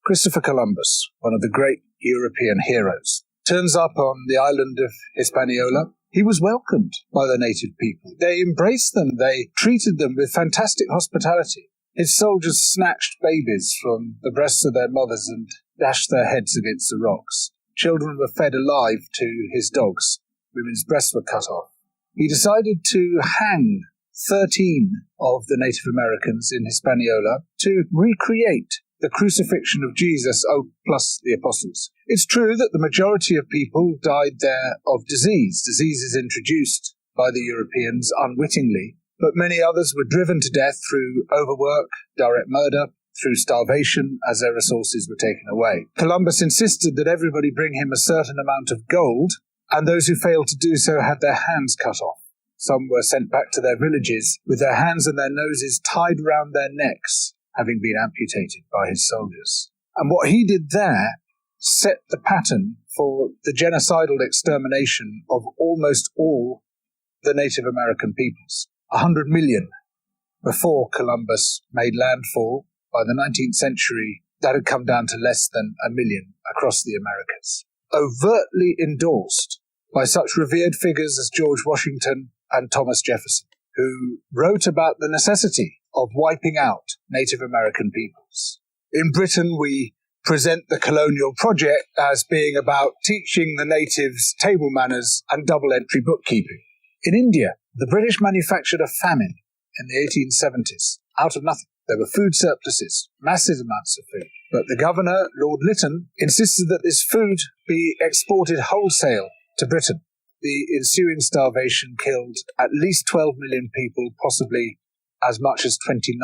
Christopher Columbus, one of the great European heroes, turns up on the island of Hispaniola. He was welcomed by the native people. They embraced them. They treated them with fantastic hospitality. His soldiers snatched babies from the breasts of their mothers and dashed their heads against the rocks. Children were fed alive to his dogs. Women's breasts were cut off. He decided to hang 13 of the Native Americans in Hispaniola to recreate the crucifixion of Jesus, plus the apostles. It's true that the majority of people died there of disease. Disease is introduced by the Europeans unwittingly, but many others were driven to death through overwork, direct murder, through starvation as their resources were taken away. Columbus insisted that everybody bring him a certain amount of gold, and those who failed to do so had their hands cut off. Some were sent back to their villages with their hands and their noses tied round their necks, having been amputated by his soldiers. And what he did there set the pattern for the genocidal extermination of almost all the Native American peoples. 100 million before Columbus made landfall. By the 19th century, that had come down to less than 1 million across the Americas. Overtly endorsed by such revered figures as George Washington and Thomas Jefferson, who wrote about the necessity of wiping out Native American peoples. In Britain, we present the colonial project as being about teaching the natives table manners and double-entry bookkeeping. In India, the British manufactured a famine in the 1870s out of nothing. There were food surpluses, massive amounts of food. But the governor, Lord Lytton, insisted that this food be exported wholesale to Britain. The ensuing starvation killed at least 12 million people, possibly as much as 29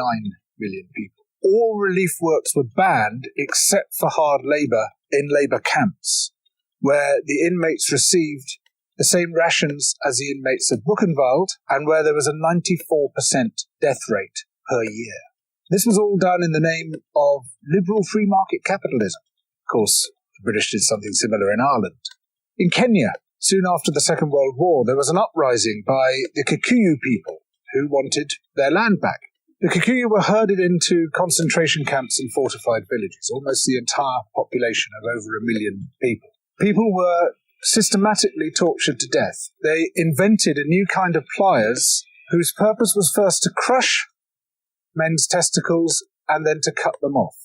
million people. All relief works were banned except for hard labour in labour camps, where the inmates received the same rations as the inmates of Buchenwald, and where there was a 94% death rate per year. This was all done in the name of liberal free market capitalism. Of course, the British did something similar in Ireland. In Kenya, soon after the Second World War, there was an uprising by the Kikuyu people who wanted their land back. The Kikuyu were herded into concentration camps and fortified villages, almost the entire population of over 1 million people. People were systematically tortured to death. They invented a new kind of pliers whose purpose was first to crush men's testicles and then to cut them off.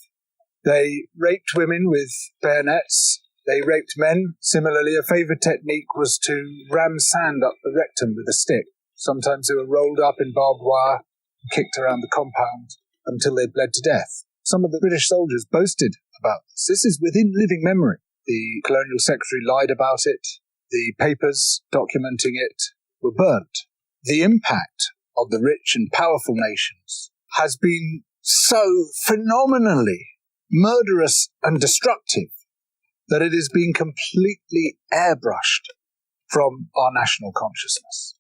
They raped women with bayonets. They raped men. Similarly, a favourite technique was to ram sand up the rectum with a stick. Sometimes they were rolled up in barbed wire and kicked around the compound until they bled to death. Some of the British soldiers boasted about this. This is within living memory. The colonial secretary lied about it. The papers documenting it were burnt. The impact of the rich and powerful nations has been so phenomenally murderous and destructive that it has been completely airbrushed from our national consciousness.